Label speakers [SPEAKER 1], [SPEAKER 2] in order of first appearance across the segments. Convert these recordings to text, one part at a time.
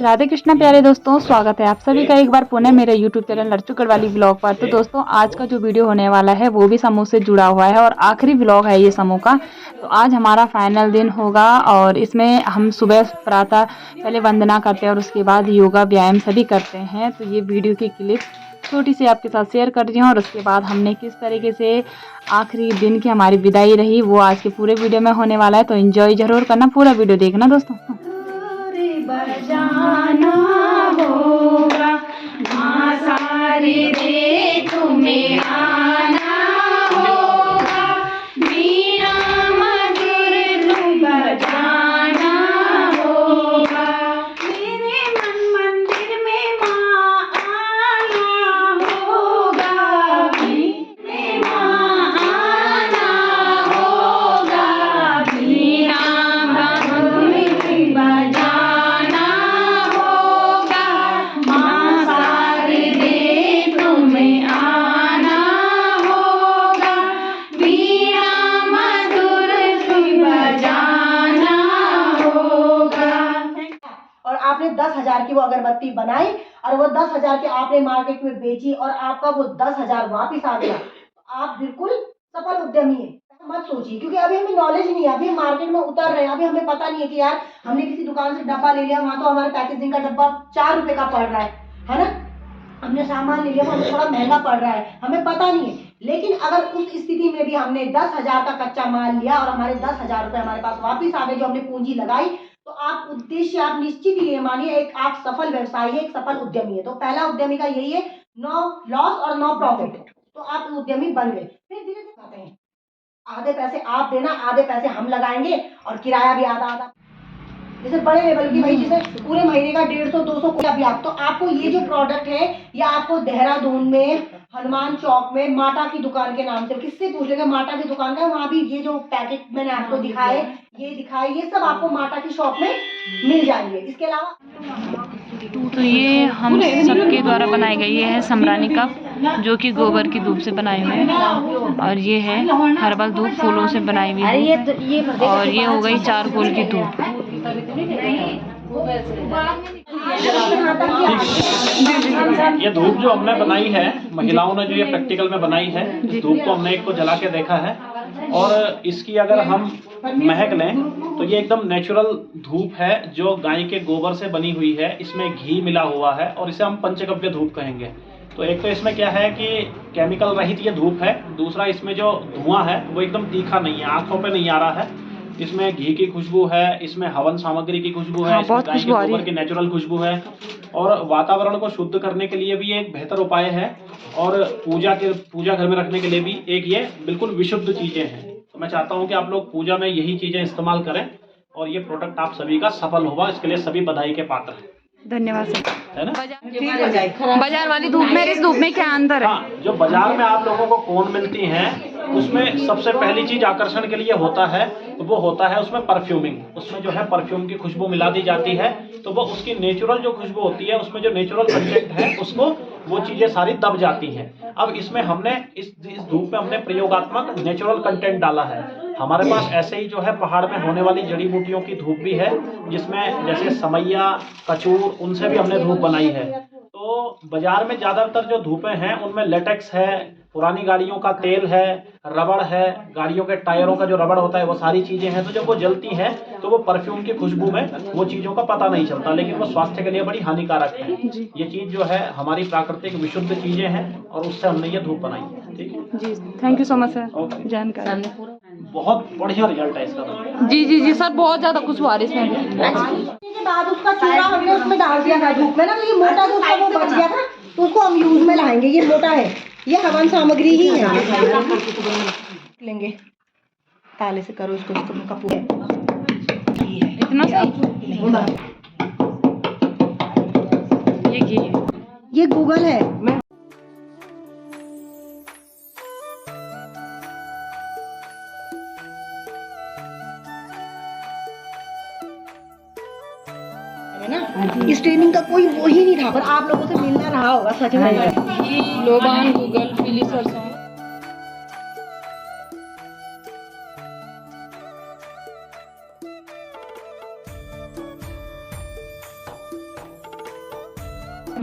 [SPEAKER 1] राधे कृष्णा प्यारे दोस्तों, स्वागत है आप सभी का एक बार पुनः मेरे यूट्यूब चैनल लट्टू गढ़वाली व्लॉग पर। तो दोस्तों आज का जो वीडियो होने वाला है वो भी समूह से जुड़ा हुआ है और आखिरी व्लॉग है ये समूह का। तो आज हमारा फाइनल दिन होगा और इसमें हम सुबह प्रातः पहले वंदना करते हैं और उसके बाद योगा व्यायाम सभी करते हैं। तो ये वीडियो की क्लिप छोटी सी आपके साथ शेयर कर रही हूँ और उसके बाद हमने किस तरीके से आखिरी दिन की हमारी विदाई रही वो आज के पूरे वीडियो में होने वाला है। तो एंजॉय जरूर करना, पूरा वीडियो देखना दोस्तों।
[SPEAKER 2] बजाना होगा माँ सारी दे तुम्हें आना होगा, बीना मधुर तुम बजाना होगा, मेरे मन मंदिर में माँ आना होगा, में माँ आना होगा, बीना मधुर तुम बजाना
[SPEAKER 3] आपने 10,000 की वो अगरबत्ती बनाई और वो 10,000 के आपने मार्केट में बेची और आपका वो 10,000 वापिस आ गया, तो आप बिल्कुल सफल उद्यमी है। मत सोचिए, क्योंकि अभी हमें नॉलेज नहीं है, अभी हम मार्केट में उतर रहे हैं, अभी हमें पता नहीं है कि यार हमने किसी दुकान से डब्बा ले लिया, वहां तो हमारे पैकेजिंग का डब्बा 4 रुपए का पड़ रहा है ना। हमने सामान ले लिया, वो हमें थोड़ा महंगा पड़ रहा है, हमें पता नहीं है। लेकिन अगर उस स्थिति में भी हमने 10,000 का कच्चा माल लिया और हमारे 10,000 रुपए हमारे पास वापिस आ गए जो हमने पूंजी लगाई, तो आप उद्देश्य आप निश्चित ही मानिए एक आप सफल व्यवसायी है, एक सफल उद्यमी है। तो पहला उद्यमी का यही है, नो लॉस और नो प्रॉफिट। तो आप उद्यमी बन गए। फिर धीरे धीरे आते हैं, आधे पैसे आप देना, आधे पैसे हम लगाएंगे और किराया भी आधा आधा। जैसे बड़े लेवल की भाई, जैसे पूरे महीने का 150-200 भी आप, तो आपको ये जो प्रोडक्ट है ये आपको देहरादून में हनुमान चौक में माटा की दुकान के नाम से, किससे पूछ लेंगे माटा की दुकान का, वहाँ भी ये जो पैकेट मैंने आपको दिखाए ये सब आपको माटा की शॉप में मिल जाएंगे। इसके अलावा
[SPEAKER 1] तो ये हम सबके द्वारा बनाए गए ये है समरानी कप, जो कि गोबर की धूप से बनाए हुए हैं, और ये है हर्बल धूप फूलों से बनाई हुई धूप, और ये हो गई चारकोल की धूप।
[SPEAKER 4] ये धूप जो हमने बनाई है, महिलाओं ने जो ये प्रैक्टिकल में बनाई है, इस धूप को हमने एक को जला के देखा है और इसकी अगर हम महक लें तो ये एकदम नेचुरल धूप है जो गाय के गोबर से बनी हुई है। इसमें घी मिला हुआ है और इसे हम पंचगव्य धूप कहेंगे। तो एक तो इसमें क्या है कि केमिकल रहित ये धूप है, दूसरा इसमें जो धुआं है वो एकदम तीखा नहीं है, आंखों पे नहीं आ रहा है। इसमें घी की खुशबू है, इसमें हवन सामग्री की खुशबू है, इसमें गाय के गोबर की नेचुरल खुशबू है और वातावरण को शुद्ध करने के लिए भी एक बेहतर उपाय है और पूजा घर में रखने के लिए भी एक ये बिल्कुल विशुद्ध चीजें हैं। तो मैं चाहता हूँ कि आप लोग पूजा में यही चीजें इस्तेमाल करें और ये प्रोडक्ट आप सभी का सफल होगा, इसके लिए सभी बधाई के पात्र हैं।
[SPEAKER 1] धन्यवाद सर।
[SPEAKER 4] है ना?
[SPEAKER 1] बाजार वाली धूप में इस धूप में क्या अंतर है?
[SPEAKER 4] हाँ, जो बाजार में आप लोगों को कौन मिलती हैं उसमें सबसे पहली चीज आकर्षण के लिए होता है तो वो होता है उसमें परफ्यूमिंग। उसमें जो है परफ्यूम की खुशबू मिला दी जाती है, तो वो उसकी नेचुरल जो खुशबू होती है उसमें जो नेचुरल कंटेंट है उसको वो चीजें सारी दब जाती हैं। अब इसमें हमने इस धूप में हमने प्रयोगात्मक नेचुरल कंटेंट डाला है। हमारे पास ऐसे ही जो है पहाड़ में होने वाली जड़ी बूटियों की धूप भी है, जिसमें जैसे समैया, कचूर, उनसे भी हमने धूप बनाई है। तो बाजार में ज्यादातर जो धूपें हैं उनमें लेटेक्स है, पुरानी गाड़ियों का तेल है, रबड़ है, गाड़ियों के टायरों का जो रबड़ होता है वो सारी चीजें हैं। तो जब वो जलती हैं तो वो परफ्यूम की खुशबू में वो चीजों का पता नहीं चलता, लेकिन वो स्वास्थ्य के लिए बड़ी हानिकारक है। ये चीज जो है हमारी प्राकृतिक विशुद्ध चीजें हैं और उससे हमने ये धूप बनाई है। ठीक है
[SPEAKER 1] जी, thank you so much sir जानकारी।
[SPEAKER 4] बहुत बढ़िया रिजल्ट है इसका।
[SPEAKER 1] जी सर, बहुत ज्यादा खुशबू आ रही है इसमें।
[SPEAKER 3] के बाद उसका चूरा हमने उसमें डाल दिया था धूप में ना, तो ये मोटा जो उसका वो बच गया था, तो उसको हम यूज में लाएंगे। ये मोटा है, ये हवन सामग्री ही है। लेंगे ताले से करो इसको, कपूर
[SPEAKER 1] इतना सही। ये घी है,
[SPEAKER 3] ये गूगल है। मैं इस ट्रेनिंग का कोई वो ही नहीं था, पर आप लोगों से मिलना रहा होगा सच में।
[SPEAKER 1] लोबान, गूगल, पीली सरसों।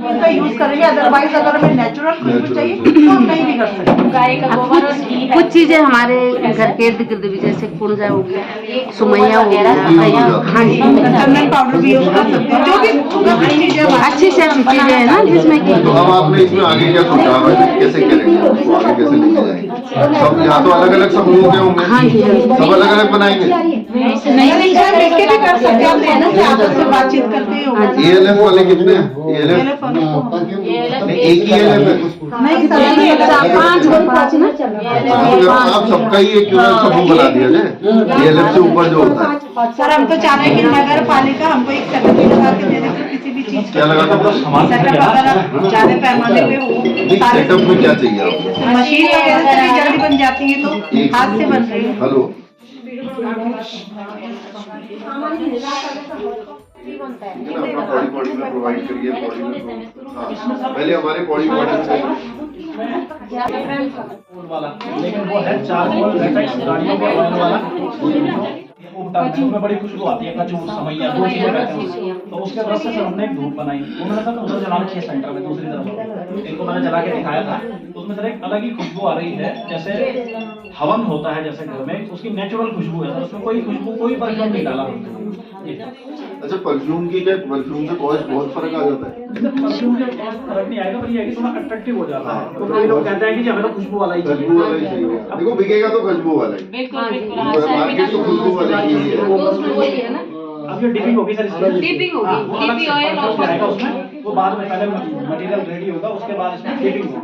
[SPEAKER 3] उनका यूज करेंगे। अदरवाइज अगर हमें नेचुरल खुशबू चाहिए तो हम नहीं भी कर सकते।
[SPEAKER 2] गाय का गोबर और घी है।
[SPEAKER 5] कुछ चीजें हमारे घर के इर्द गिर्द भी, जैसे कुंजा हो गया, सुमैया हो गया, हाँ जी,
[SPEAKER 3] चंदन पाउडर भी यूज कर सकते हैं। जो भी सुगंधित चीजें
[SPEAKER 5] अच्छी से अच्छी चीजें है ना जिसमें कि
[SPEAKER 6] तो अब आपने इसमें आगे क्या सोचा है, कैसे करेंगे, इसको आगे कैसे लेके जाएंगे? सब यहाँ तो अलग अलग समूह के होंगे,
[SPEAKER 5] हाँ जी,
[SPEAKER 6] सब अलग अलग बनाएंगे।
[SPEAKER 3] नहीं मिलके भी कर सकते हैं। हम आपस में बातचीत करते हो।
[SPEAKER 6] ALF वाले कितने हैं? ALF एक ही ALF है?
[SPEAKER 3] नहीं
[SPEAKER 5] पाँच ना
[SPEAKER 6] आप सबका ही एक क्यों समूह बना दिया जाए ALF से ऊपर जो होता है?
[SPEAKER 3] सर हम तो चाह रहे हैं कि नगर पालिका हमको एक सेटअप लगा के दे दे, तो किसी भी चीज
[SPEAKER 6] क्या लगा था?
[SPEAKER 3] सेटअप अगर ज्यादा पैमाने पे हो,
[SPEAKER 6] नहीं, सेटअप में क्या चाहिए आपको?
[SPEAKER 3] मशीन वगैरह से भी जल्दी बन जाती है, तो हाथ से बन रही है।
[SPEAKER 6] हेलो, अपना पॉडी में प्रोवाइड करिए, पॉडी में हाँ, पहले हमारे पॉडी
[SPEAKER 4] वाला, लेकिन वो है चारकोल लेटेक्स गाड़ियों के ऑयल वाला। उसमें बड़ी खुशबू आती है, कचूर, समैया, दो चीजें रहते हैं उसमें। तो उसके वजह से सर हमने एक धूप बनाई, वो मैंने सर उधर जला रखी है सेंटर में दूसरी तरफ, इनको मैंने जला के दिखाया था। उसमें सर एक अलग ही खुशबू आ रही है, जैसे हवन होता है जैसे घर में, उसकी नेचुरल खुशबू है सर, उसमें कोई खुशबू, कोई परफ्यूम नहीं डाला।
[SPEAKER 6] अच्छा, परफ्यूम की क्या, परफ्यूम से कॉस्ट बहुत फर्क आ जाता है?
[SPEAKER 4] परफ्यूम के फर्क नहीं आएगा, पर ये है कि थोड़ा अट्रैक्टिव हो जाता है। तो कई लोग कहते हैं कि हमें तो खुशबू वाला ही चाहिए।
[SPEAKER 6] खुशबू वाला ही चाहिए। देखो बिकेगा तो खुशबू वाला ही, मार्केट तो खुशबू वाला ही है।
[SPEAKER 5] वही है ना,
[SPEAKER 4] अब ये डिपिंग होगी सर, इसमें
[SPEAKER 5] डिपिंग होगी,
[SPEAKER 4] हाँ, वो अलग
[SPEAKER 5] डीपी
[SPEAKER 4] से
[SPEAKER 5] ऑयल
[SPEAKER 4] परफ्यूम
[SPEAKER 5] और
[SPEAKER 4] आएगा उसमें, वो बाद में पहले मटेरियल रेडी होगा, उसके बाद इसमें डिपिंग होगी।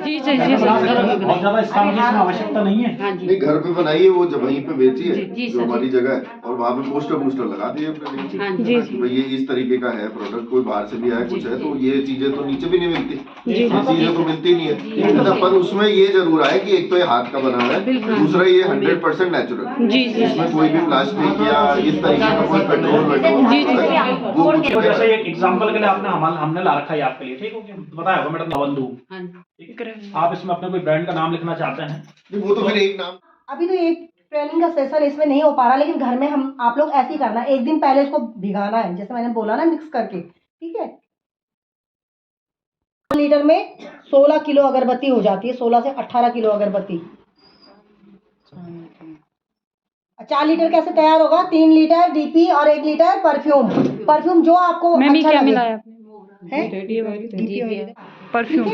[SPEAKER 5] जी जी
[SPEAKER 4] ऐसे बना सकते हैं, बहुत ज्यादा स्टाफ की इसमें आवश्यकता नहीं है।
[SPEAKER 5] हाँ जी,
[SPEAKER 6] नहीं, घर पे बनाइए, वो जब वहीं पे बेचिए
[SPEAKER 5] जी,
[SPEAKER 6] जो
[SPEAKER 5] सर।
[SPEAKER 6] हमारी जगह है, और वहाँ पे पोस्टर लगा दिए अपने
[SPEAKER 5] हाँ
[SPEAKER 6] नीचे
[SPEAKER 5] जी,
[SPEAKER 6] कि भाई ये इस तरीके का है प्रोडक्ट, कोई बाहर से भी आया कुछ है तो ये चीजें तो नीचे भी नहीं मिलती, ये चीजें तो मिलती नहीं है। अच्छा, पर उसमें ये जरूर है कि एक तो ये हाथ का बना हुआ है, दूसरा ये 100% नेचुरल, इसमें कोई भी प्लास्टिक या इस तरीके का कोई पेट्रोल वो कुछ
[SPEAKER 4] तो जैसे एक एग्जांपल के लिए आपने हमने ला रखा है आपके लिए, ठीक है, बताया होगा मैडम, नवंदू, ठीक है, आप इसमें अपने कोई ब्रांड का नाम लिखना चाहते हैं,
[SPEAKER 6] वो तो फिर एक नाम।
[SPEAKER 3] अभी तो एक ट्रेनिंग का सेशन इसमें नहीं हो पा रहा, लेकिन घर में हम आप लोग ऐसे ही करना, एक दिन पहले इसको भिगाना है, जैसे मैंने बोला ना, मिक्स करके, ठीक है। लीटर में 16 किलो अगरबत्ती हो जाती है, 16 से 18 किलो अगरबत्ती। 4 लीटर कैसे तैयार होगा? 3 लीटर डीपी और 1 लीटर परफ्यूम जो आपको अच्छा
[SPEAKER 1] क्या
[SPEAKER 3] लगे।
[SPEAKER 1] मिलाया
[SPEAKER 3] है?
[SPEAKER 1] परफ्यूम?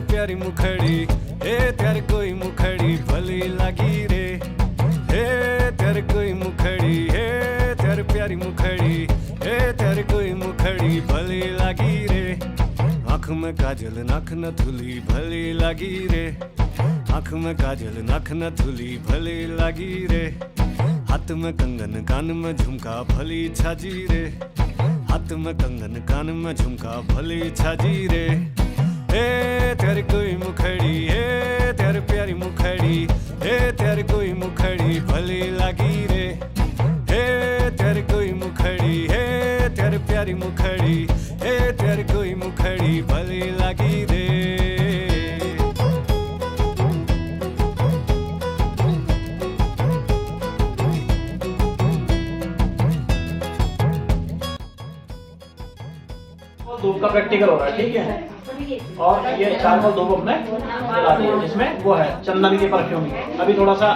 [SPEAKER 7] प्यारी मुखड़ी, हे तेरे कोई मुखड़ी भली लगी रे, हे तेरे कोई मुखड़ी, हे तेरे प्यारी मुखड़ी, हे तेरे कोई मुखड़ी भली लगी रे। आँख में काजल नख न थुली भली लगी रे, आँख में काजल नख न थुली भली लगी रे। हाथ में कंगन कान में झुमका भली छाजी रे, हाथ में कंगन कान में झुमका भली छाजी रे। हे तेरी कोई मुखड़ी, हे तेरी प्यारी मुखड़ी, हे तेरी कोई मुखड़ी भली लगी रे, हे तेरी कोई मुखड़ी, हे तेरी प्यारी मुखड़ी, हे तेरी कोई मुखड़ी भली लगी रे।
[SPEAKER 4] धूप का प्रैक्टिकल हो रहा है, ठीक है, और ये चारकोल धूप अपने जला दी है, जिसमें वो है चंदन की परफ्यूम। अभी थोड़ा सा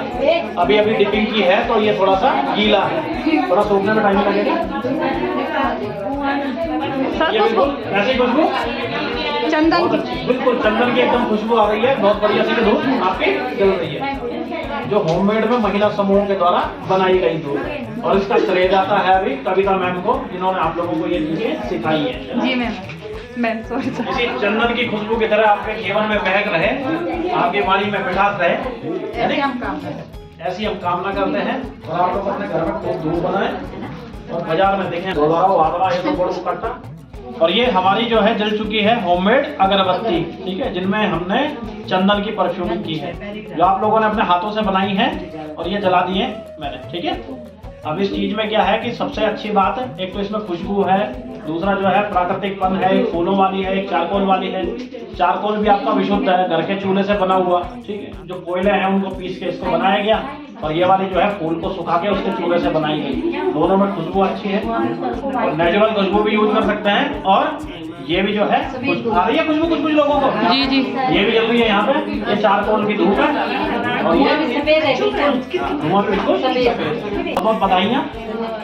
[SPEAKER 4] अभी डिपिंग की है, तो ये थोड़ा सा गीला है, थोड़ा सूखने में टाइम लगेगा। ये बिल्कुल ऐसी खुशबू
[SPEAKER 1] चंदन की,
[SPEAKER 4] बिल्कुल चंदन की एकदम खुशबू आ रही है, बहुत बढ़िया सी धूप आपकी जल रही है, जो होममेड में महिला समूह के द्वारा बनाई गई धूप। और इसका श्रेय जाता है अभी कविता मैम को, जिन्होंने आप लोगों को ये चीजें सिखाई है।
[SPEAKER 1] जी मैम सॉरी।
[SPEAKER 4] इसी चंदन की खुशबू की तरह आपके जीवन में महक रहे, आपकी वाणी में मिठास रहे, ऐसी हम कामना करते हैं। और आप लोग अपने घर में खूब धूप बनाएं और बाजार में देखें वादरा ये सब बड़ा कट्टा। और ये हमारी जो है जल चुकी है होममेड अगरबत्ती, ठीक है, जिनमें हमने चंदन की परफ्यूमिंग की है, जो आप लोगों ने अपने हाथों से बनाई है, और ये जला दी है मैंने, ठीक है। अब इस चीज में क्या है कि सबसे अच्छी बात है, एक तो इसमें खुशबू है, दूसरा जो है प्राकृतिकपन है, एक फूलों वाली है, एक चारकोल वाली है। चारकोल भी आपका विशुद्ध है, घर के चूल्हे से बना हुआ, ठीक है। जो कोयले हैं उनको पीस के इसको बनाया गया, और ये वाली जो है फूल को सुखा के उसके चूल्हे से बनाई गई। दोनों में खुशबू अच्छी है और नेचुरल खुशबू भी यूज कर सकते हैं। और ये भी जो है आ रही है खुशबू कुछ लोगों को।
[SPEAKER 1] जी जी,
[SPEAKER 4] ये भी जरूरी है यहाँ पे। ये चारकोल की धूप है और ये धुआं भी बिल्कुल सफेद। बहुत बधाइयाँ,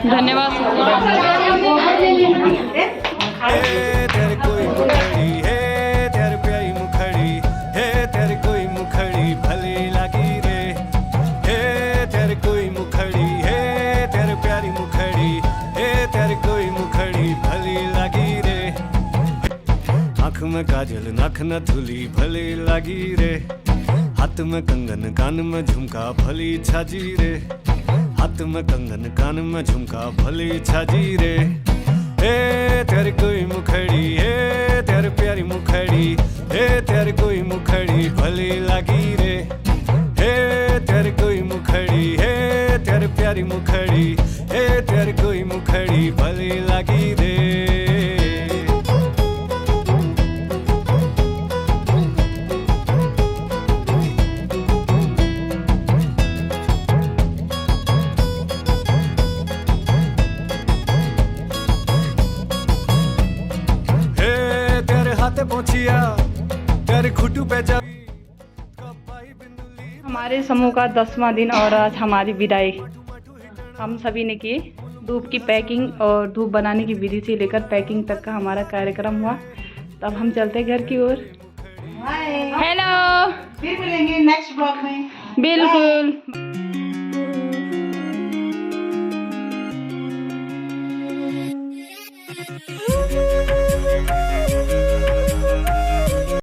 [SPEAKER 1] धन्यवाद।
[SPEAKER 7] हे तेरे कोई मुखड़ी, हे तेरे प्यारी मुखड़ी, हे तेरे कोई मुखड़ी भली लगी रे। हे तेरे कोई मुखड़ी, हे तेरे प्यारी मुखड़ी, हे तेरे कोई मुखड़ी भली लगी रे। आँख में काजल नख न धुली भली लगी रे। हाथ में कंगन कान में झुमका भली छाजी रे। हाथ में कंगन कान में झुमका भली छाजी रे। हे तेरी कोई मुखड़ी, हे तेरी प्यारी मुखड़ी, हे तेरी कोई मुखड़ी भली लगी रे। हे तेरी कोई मुखड़ी, हे तेरी प्यारी मुखड़ी, हे तेरी कोई मुखड़ी भली लगी रे। पहुंचिया तेरे खुटू पे जा।
[SPEAKER 1] हमारे समूह का 10वां दिन और आज हमारी विदाई हम सभी ने की। धूप की पैकिंग और धूप बनाने की विधि से लेकर पैकिंग तक का हमारा कार्यक्रम हुआ। तब हम चलते घर की ओर।
[SPEAKER 2] बाय,
[SPEAKER 1] हेलो,
[SPEAKER 2] फिर मिलेंगे नेक्स्ट ब्लॉग में।
[SPEAKER 1] बिल्कुल।